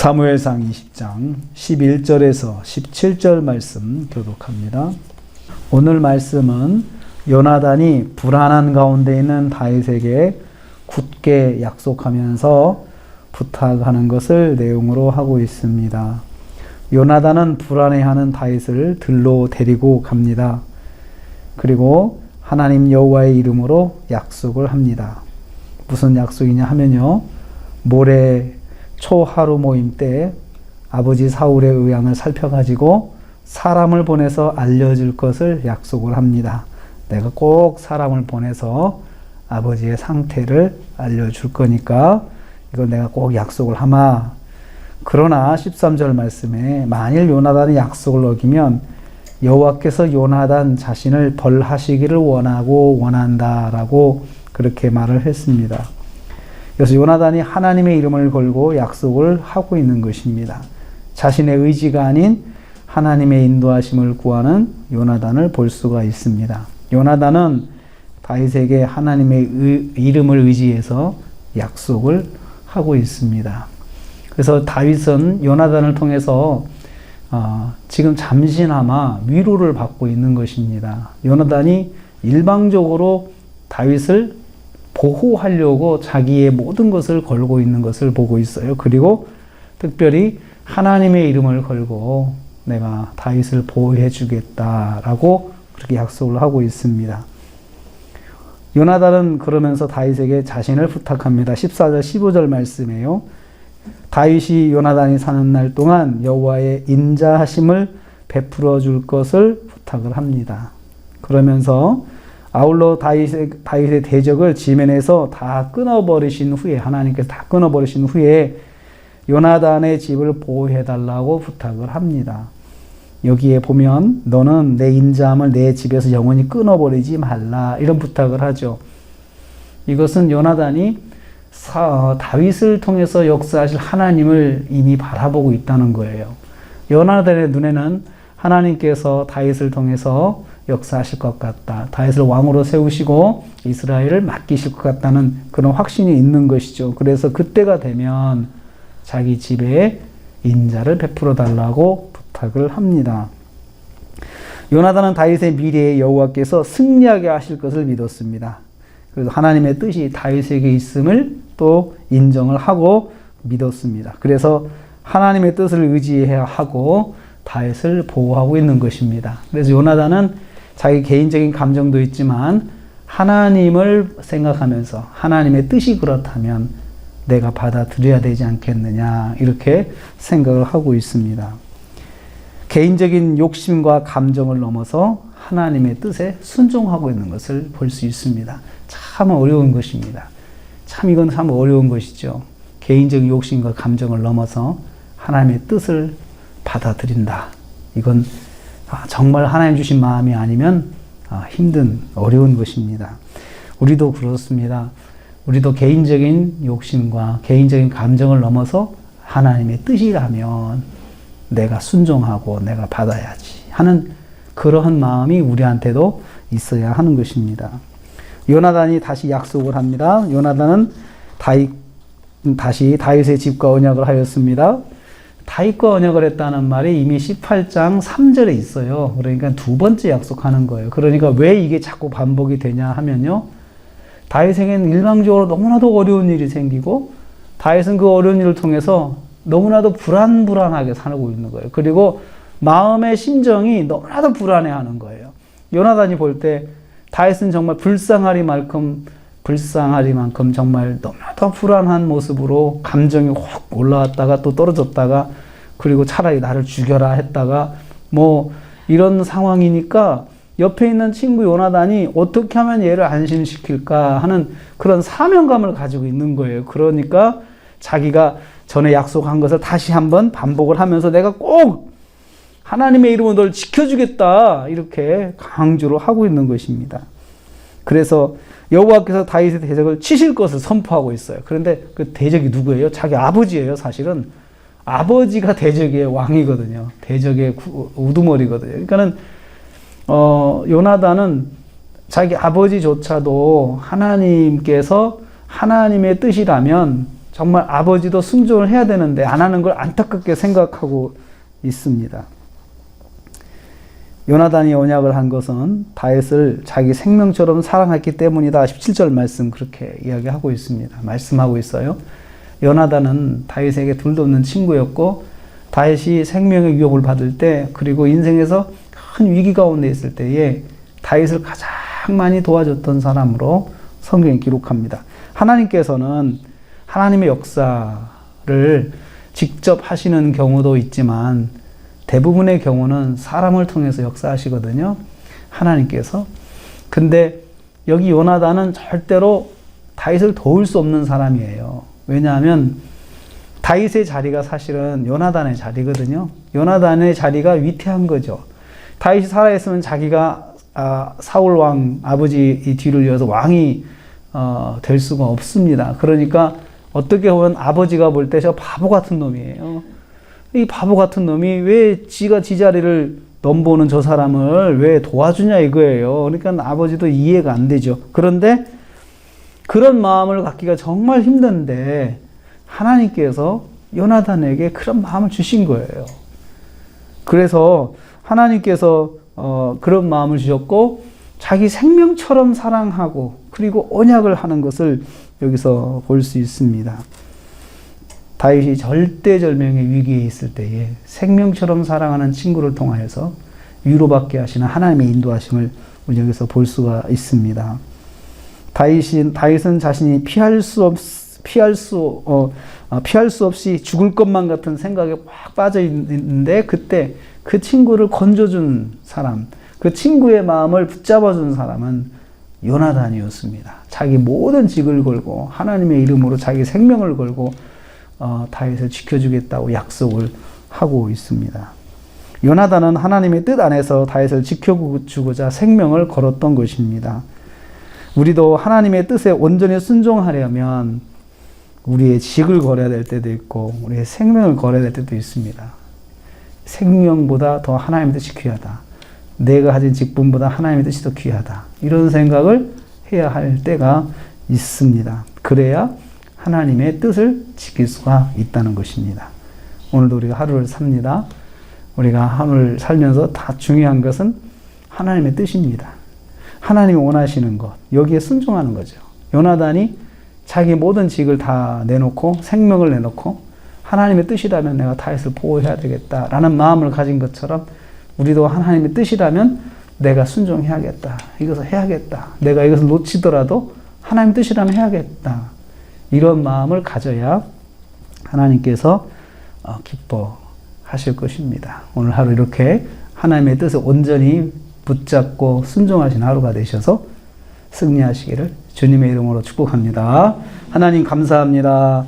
사무엘상 20장 11절에서 17절 말씀 교독합니다. 오늘 말씀은 요나단이 불안한 가운데 있는 다윗에게 굳게 약속하면서 부탁하는 것을 내용으로 하고 있습니다. 요나단은 불안해하는 다윗을 들로 데리고 갑니다. 그리고 하나님 여호와의 이름으로 약속을 합니다. 무슨 약속이냐 하면요, 모레 초하루 모임 때 아버지 사울의 의향을 살펴가지고 사람을 보내서 알려줄 것을 약속을 합니다. 내가 꼭 사람을 보내서 아버지의 상태를 알려줄 거니까 이걸 내가 꼭 약속을 하마. 그러나 13절 말씀에 만일 요나단이 약속을 어기면 여호와께서 요나단 자신을 벌하시기를 원한다라고 그렇게 말을 했습니다. 그래서 요나단이 하나님의 이름을 걸고 약속을 하고 있는 것입니다. 자신의 의지가 아닌 하나님의 인도하심을 구하는 요나단을 볼 수가 있습니다. 요나단은 다윗에게 하나님의 이름을 의지해서 약속을 하고 있습니다. 그래서 다윗은 요나단을 통해서 지금 잠시나마 위로를 받고 있는 것입니다. 요나단이 일방적으로 다윗을 보호하려고 자기의 모든 것을 걸고 있는 것을 보고 있어요. 그리고 특별히 하나님의 이름을 걸고 내가 다윗을 보호해 주겠다라고 그렇게 약속을 하고 있습니다. 요나단은 그러면서 다윗에게 자신을 부탁합니다. 14절 15절 말씀이에요. 다윗이 요나단이 사는 날 동안 여호와의 인자하심을 베풀어 줄 것을 부탁을 합니다. 그러면서 아울러 다윗의 대적을 지면에서 다 끊어버리신 후에, 하나님께서 다 끊어버리신 후에 요나단의 집을 보호해달라고 부탁을 합니다. 여기에 보면 너는 내 인자함을 내 집에서 영원히 끊어버리지 말라, 이런 부탁을 하죠. 이것은 요나단이 다윗을 통해서 역사하실 하나님을 이미 바라보고 있다는 거예요. 요나단의 눈에는 하나님께서 다윗을 통해서 역사하실 것 같다, 다윗을 왕으로 세우시고 이스라엘을 맡기실 것 같다는 그런 확신이 있는 것이죠. 그래서 그때가 되면 자기 집에 인자를 베풀어 달라고 부탁을 합니다. 요나단은 다윗의 미래에 여호와께서 승리하게 하실 것을 믿었습니다. 그래서 하나님의 뜻이 다윗에게 있음을 또 인정을 하고 믿었습니다. 그래서 하나님의 뜻을 의지해야 하고 다윗을 보호하고 있는 것입니다. 그래서 요나단은 자기 개인적인 감정도 있지만 하나님을 생각하면서 하나님의 뜻이 그렇다면 내가 받아들여야 되지 않겠느냐, 이렇게 생각을 하고 있습니다. 개인적인 욕심과 감정을 넘어서 하나님의 뜻에 순종하고 있는 것을 볼 수 있습니다. 참 어려운 것입니다. 이건 참 어려운 것이죠. 개인적인 욕심과 감정을 넘어서 하나님의 뜻을 받아들인다. 이건 정말 하나님 주신 마음이 아니면 힘든, 어려운 것입니다. 우리도 그렇습니다. 우리도 개인적인 욕심과 개인적인 감정을 넘어서 하나님의 뜻이라면 내가 순종하고 내가 받아야지 하는 그러한 마음이 우리한테도 있어야 하는 것입니다. 요나단이 다시 약속을 합니다. 요나단은 다시 다윗의 집과 언약을 하였습니다. 다윗과 언약을 했다는 말이 이미 18장 3절에 있어요. 그러니까 두 번째 약속하는 거예요. 그러니까 왜 이게 자꾸 반복이 되냐 하면요, 다윗에게는 일방적으로 너무나도 어려운 일이 생기고 다윗은 그 어려운 일을 통해서 너무나도 불안하게 살고 있는 거예요. 그리고 마음의 심정이 너무나도 불안해하는 거예요. 요나단이 볼 때 다윗은 정말 불쌍하리만큼 정말 너무나도 불안한 모습으로 감정이 확 올라왔다가 또 떨어졌다가, 그리고 차라리 나를 죽여라 했다가 이런 상황이니까 옆에 있는 친구 요나단이 어떻게 하면 얘를 안심시킬까 하는 그런 사명감을 가지고 있는 거예요. 그러니까 자기가 전에 약속한 것을 다시 한번 반복을 하면서 내가 꼭 하나님의 이름으로 널 지켜주겠다, 이렇게 강조를 하고 있는 것입니다. 그래서 여호와께서 다윗의 대적을 치실 것을 선포하고 있어요. 그런데 그 대적이 누구예요? 자기 아버지예요. 사실은 아버지가 대적의 왕이거든요. 대적의 우두머리거든요. 그러니까는 요나단은 자기 아버지조차도 하나님께서 하나님의 뜻이라면 정말 아버지도 순종을 해야 되는데 안 하는 걸 안타깝게 생각하고 있습니다. 요나단이 언약을 한 것은 다윗을 자기 생명처럼 사랑했기 때문이다. 17절 말씀 그렇게 이야기하고 있습니다. 말씀하고 있어요. 요나단은 다윗에게 둘도 없는 친구였고 다윗이 생명의 위협을 받을 때 그리고 인생에서 큰 위기 가운데 있을 때에 다윗을 가장 많이 도와줬던 사람으로 성경이 기록합니다. 하나님께서는 하나님의 역사를 직접 하시는 경우도 있지만 대부분의 경우는 사람을 통해서 역사하시거든요. 하나님께서. 근데 여기 요나단은 절대로 다윗을 도울 수 없는 사람이에요. 왜냐하면 다윗의 자리가 사실은 요나단의 자리거든요. 요나단의 자리가 위태한 거죠. 다윗이 살아있으면 자기가 사울 왕 아버지 뒤를 이어서 왕이 될 수가 없습니다. 그러니까 어떻게 보면 아버지가 볼 때 저 바보 같은 놈이에요. 이 바보 같은 놈이 왜 지가 지 자리를 넘보는 저 사람을 왜 도와주냐 이거예요. 그러니까 아버지도 이해가 안 되죠. 그런데 그런 마음을 갖기가 정말 힘든데 하나님께서 요나단에게 그런 마음을 주신 거예요. 그래서 하나님께서 그런 마음을 주셨고 자기 생명처럼 사랑하고 그리고 언약을 하는 것을 여기서 볼 수 있습니다. 다윗이 절대절명의 위기에 있을 때에 생명처럼 사랑하는 친구를 통하여서 위로받게 하시는 하나님의 인도하심을 우리 여기서 볼 수가 있습니다. 다윗은 자신이 피할 수 없이 죽을 것만 같은 생각에 막 빠져 있는데 그때 그 친구를 건져준 사람, 그 친구의 마음을 붙잡아준 사람은 요나단이었습니다. 자기 모든 직을 걸고 하나님의 이름으로 자기 생명을 걸고 다윗을 지켜주겠다고 약속을 하고 있습니다. 요나단은 하나님의 뜻 안에서 다윗을 지켜주고자 생명을 걸었던 것입니다. 우리도 하나님의 뜻에 온전히 순종하려면 우리의 직을 걸어야 될 때도 있고 우리의 생명을 걸어야 될 때도 있습니다. 생명보다 더 하나님의 뜻이 귀하다. 내가 가진 직분보다 하나님의 뜻이 더 귀하다. 이런 생각을 해야 할 때가 있습니다. 그래야 하나님의 뜻을 지킬 수가 있다는 것입니다. 오늘도 우리가 하루를 삽니다. 우리가 하루를 살면서 다 중요한 것은 하나님의 뜻입니다. 하나님이 원하시는 것, 여기에 순종하는 거죠. 요나단이 자기 모든 직을 다 내놓고 생명을 내놓고 하나님의 뜻이라면 내가 다윗을 보호해야 되겠다라는 마음을 가진 것처럼 우리도 하나님의 뜻이라면 내가 순종해야겠다. 이것을 해야겠다. 내가 이것을 놓치더라도 하나님의 뜻이라면 해야겠다. 이런 마음을 가져야 하나님께서 기뻐하실 것입니다. 오늘 하루 이렇게 하나님의 뜻을 온전히 붙잡고 순종하신 하루가 되셔서 승리하시기를 주님의 이름으로 축복합니다. 하나님 감사합니다.